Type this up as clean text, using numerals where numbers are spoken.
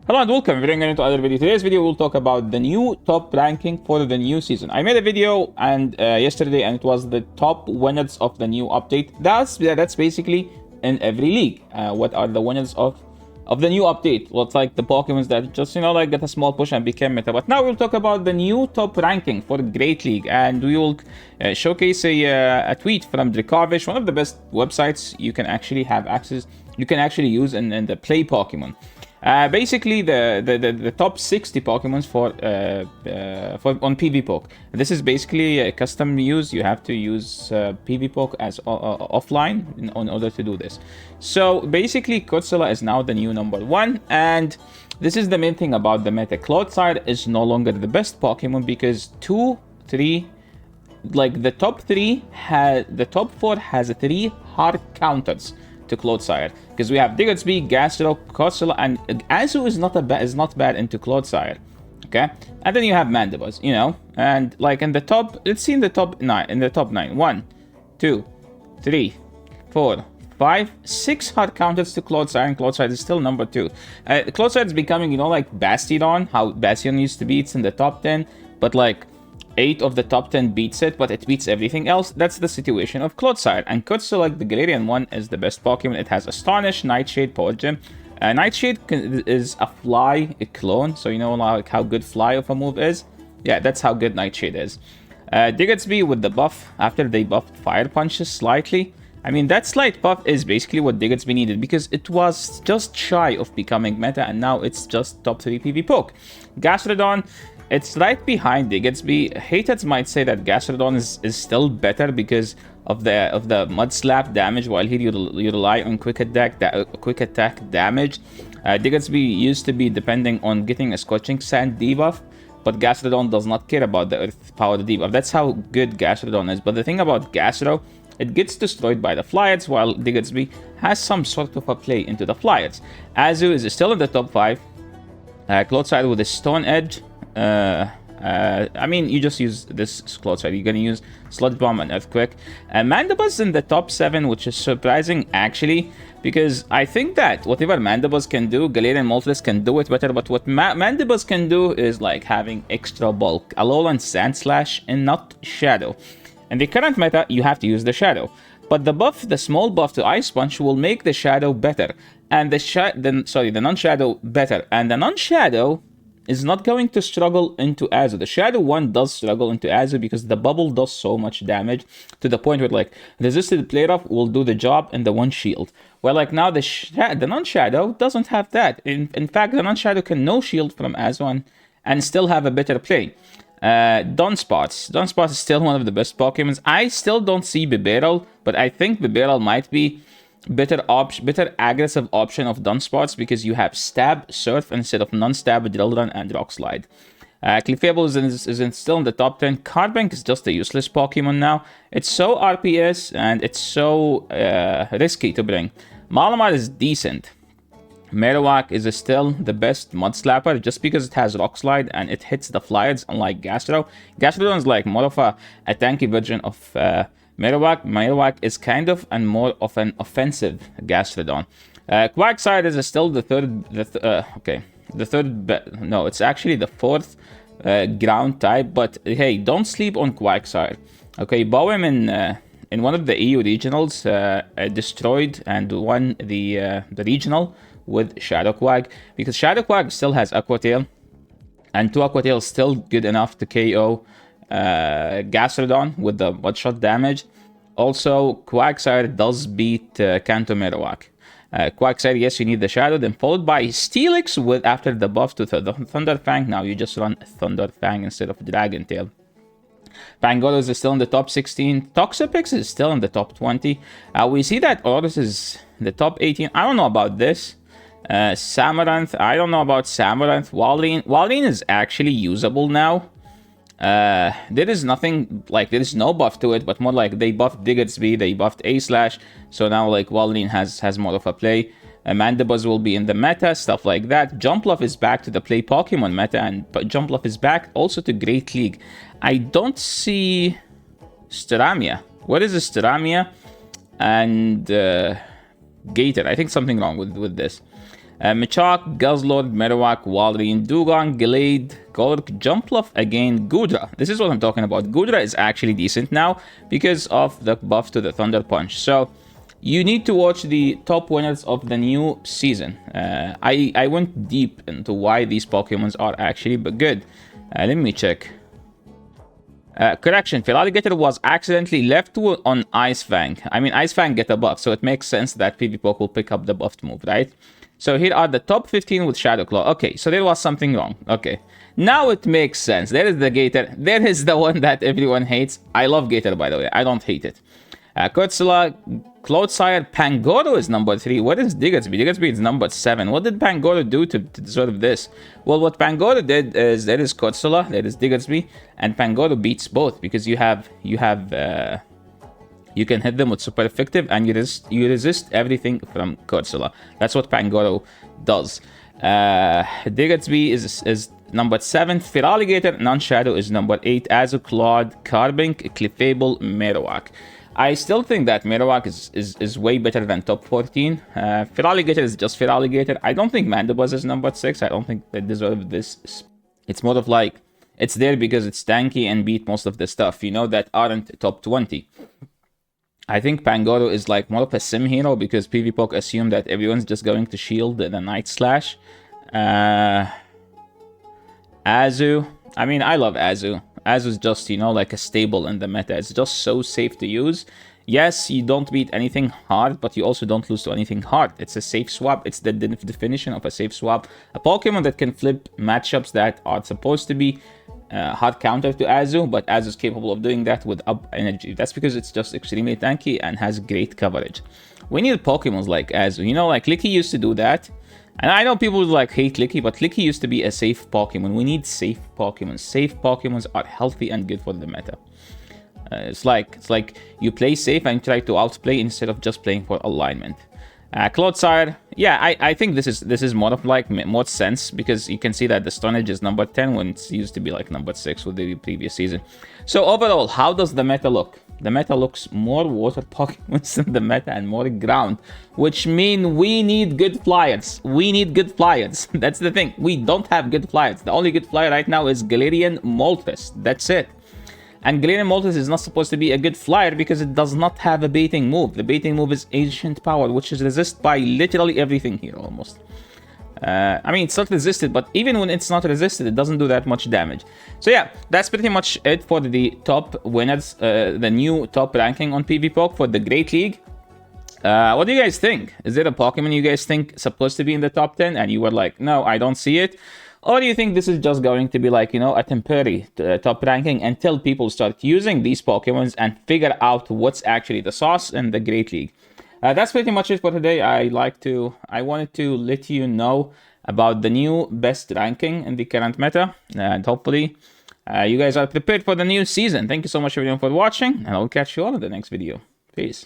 Hello and welcome. We're going into another video. Today's video we'll talk about the new top ranking for the new season. I made a video yesterday and it was the top winners of the new update. That's basically in every league. What are the winners of the new update? What's like the Pokemons that just like get a small push and became meta. But now we'll talk about the new top ranking for Great League, and we will showcase a tweet from Dracovish, one of the best websites you can actually have access. You can actually use in the play Pokemon. Basically, the top 60 Pokemons for on PvPoke. This is basically a custom use. You have to use PvPoke as offline in order to do this. So basically, Corsola is now the new #1, and this is the main thing about the meta. Clodsire is no longer the best Pokemon because 2, 3, like the top 4 has 3 hard counters to Clodsire, because we have Diggersby, Gastro, Corsola, and Azu is not bad into Clodsire. Okay, and then you have Mandibuzz, and like in the top, let's see in the top 9. In the top 9, 1, 2, 3, 4, 5, 6 hard counters to Clodsire, and Clodsire is still #2. Clodsire is becoming, like Bastiodon, how Bastiodon used to be. It's in the top 10, but like 8 of the top 10 beats it, but it beats everything else. That's the situation of Clodsire. And Corsola, like the Galarian one, is the best Pokemon. It has Astonish, Nightshade, Power Gem. Nightshade is a fly clone, so like how good fly of a move is. Yeah, that's how good Nightshade is. Diggersby with the buff, after they buffed Fire Punches slightly. I mean, that slight buff is basically what Diggersby needed, because it was just shy of becoming meta, and now it's just top 3 PvPoke. Gastrodon, it's right behind Diggersby. Haters might say that Gastrodon is still better because of the Mud Slap damage, while here you rely on quick attack damage. Diggersby used to be depending on getting a Scorching Sand debuff, but Gastrodon does not care about the Earth Power debuff. That's how good Gastrodon is. But the thing about Gastro, it gets destroyed by the Flyers, while Diggersby has some sort of a play into the Flyers. Azu is still in the top 5. Clodsire with a Stone Edge. I mean, you just use this Clodsire. You're gonna use Sludge Bomb and Earthquake. Mandibuzz in the top 7, which is surprising actually, because I think that whatever Mandibuzz can do, Galarian Moltres can do it better. But what Mandibuzz can do is like having extra bulk, Alolan Sand Slash, and not Shadow. In the current meta, you have to use the Shadow. But the small buff to Ice Punch will make the Shadow better, and the non-Shadow better, and the non-Shadow is not going to struggle into Azu. The Shadow one does struggle into Azu because the bubble does so much damage to the point where like resisted play rough will do the job in the one shield. Well, like now the non-Shadow doesn't have that. In fact, the non-Shadow can no shield from Azu and still have a better play. Dunsparce is still one of the best Pokemons. I still don't see Bibarel, but I think Bibarel might be better aggressive option of Dunsparce, because you have Stab, Surf instead of non-Stab, Drill Run, and Rock Slide. Clefable is still in the top 10. Carbink is just a useless Pokemon now. It's so RPS and it's so risky to bring. Malamar is decent. Marowak is still the best Mud Slapper just because it has Rock Slide and it hits the Flyers, unlike Gastro. Gastrodon is like more of a tanky version of Marowak. Marowak is kind of more of an offensive Gastrodon. Quagsire is still the it's actually the 4th ground type, but hey, don't sleep on Quagsire. Okay, Bowen in one of the EU regionals destroyed and won the regional with Shadow Quag, because Shadow Quag still has Aqua Tail, and 2 Aqua Tail is still good enough to KO Gastrodon with the one-shot damage. Also, Quagsire does beat Kanto Marowak. Quagsire, yes, you need the Shadow, then followed by Steelix after the buff to Thunder Fang. Now you just run Thunder Fang instead of Dragon Tail. Pangolus is still in the top 16. Toxapex is still in the top 20. We see that Oris is in the top 18. I don't know about this. Samaranth, I don't know about Samaranth. Walrein is actually usable now. There is nothing, like there is no buff to it, but more like they buffed Diggersby, they buffed A-Slash, so now like Walrein has more of a play. Mandibuzz will be in the meta, stuff like that. Jumpluff is back to the play Pokemon meta, and Jumpluff is back also to Great League. I don't see Staramia. What is a Staramia? And Gator. I think something wrong with this. Machak, Guzzlord, Marowak, Walrein, Dugong, Glade, Golurk, Jumpluff, again, Gudra. This is what I'm talking about. Gudra is actually decent now because of the buff to the Thunder Punch. So you need to watch the top winners of the new season. I went deep into why these Pokemons are actually good. Let me check. Correction, Feraligatr was accidentally left on Ice Fang. I mean, Ice Fang get a buff, so it makes sense that PvPoke will pick up the buffed move, right? So here are the top 15 with Shadow Claw. Okay, so there was something wrong. Okay, now it makes sense. There is the Gator. There is the one that everyone hates. I love Gator, by the way. I don't hate it. Kurzula, Clodsire, Pangoro is number 3. What is Diggersby? Diggersby is number 7. What did Pangoro do to deserve this? Well, what Pangoro did is there is Kurzula, there is Diggersby, and Pangoro beats both because you can hit them with super effective and you resist everything from Kurzula. That's what Pangoro does. Diggersby is number 7. Feraligatr, Non-Shadow is number 8. Azuclad, Carbink, Clefable, Marowak. I still think that Marowak is way better than top 14. Feraligatr is just Feraligatr. I don't think Mandibuzz is number 6. I don't think they deserve this. It's more of like, it's there because it's tanky and beat most of the stuff, you know, that aren't top 20. I think Pangoro is like more of a sim hero because PvPoke assume that everyone's just going to shield the Night Slash. Azu. I mean, I love Azu. Azu's just, you know, like a staple in the meta. It's just so safe to use. Yes, you don't beat anything hard, but you also don't lose to anything hard. It's a safe swap. It's the definition of a safe swap. A Pokemon that can flip matchups that are supposed to be hard counter to Azu, but Azu is capable of doing that with up energy. That's because it's just extremely tanky and has great coverage. We need Pokemons like Azu. You know, like Licky used to do that. And I know people like hate Licky, but Licky used to be a safe Pokemon. We need safe Pokemon. Safe Pokemons are healthy and good for the meta. It's like you play safe and try to outplay instead of just playing for alignment. Clodsire, yeah, I think this is more of like more sense because you can see that the Stonage is number 10 when it used to be like number 6 with the previous season. So overall, how does the meta look? The meta looks more water Pokemons in the meta and more ground, which mean we need good flyers. We need good flyers. That's the thing. We don't have good flyers. The only good flyer right now is Galarian Moltres. That's it. And Galarian Moltres is not supposed to be a good flyer because it does not have a baiting move. The baiting move is Ancient Power, which is resisted by literally everything here almost. I mean, it's not resisted, but even when it's not resisted, it doesn't do that much damage. So yeah, that's pretty much it for the top winners, the new top ranking on PvPoke for the Great League. What do you guys think? Is there a Pokemon you guys think supposed to be in the top 10 and you were like, no, I don't see it? Or do you think this is just going to be like, you know, a temporary top ranking until people start using these Pokemons and figure out what's actually the sauce in the Great League? That's pretty much it for today. I wanted to let you know about the new best ranking in the current meta. And hopefully you guys are prepared for the new season. Thank you so much everyone for watching. And I'll catch you all in the next video. Peace.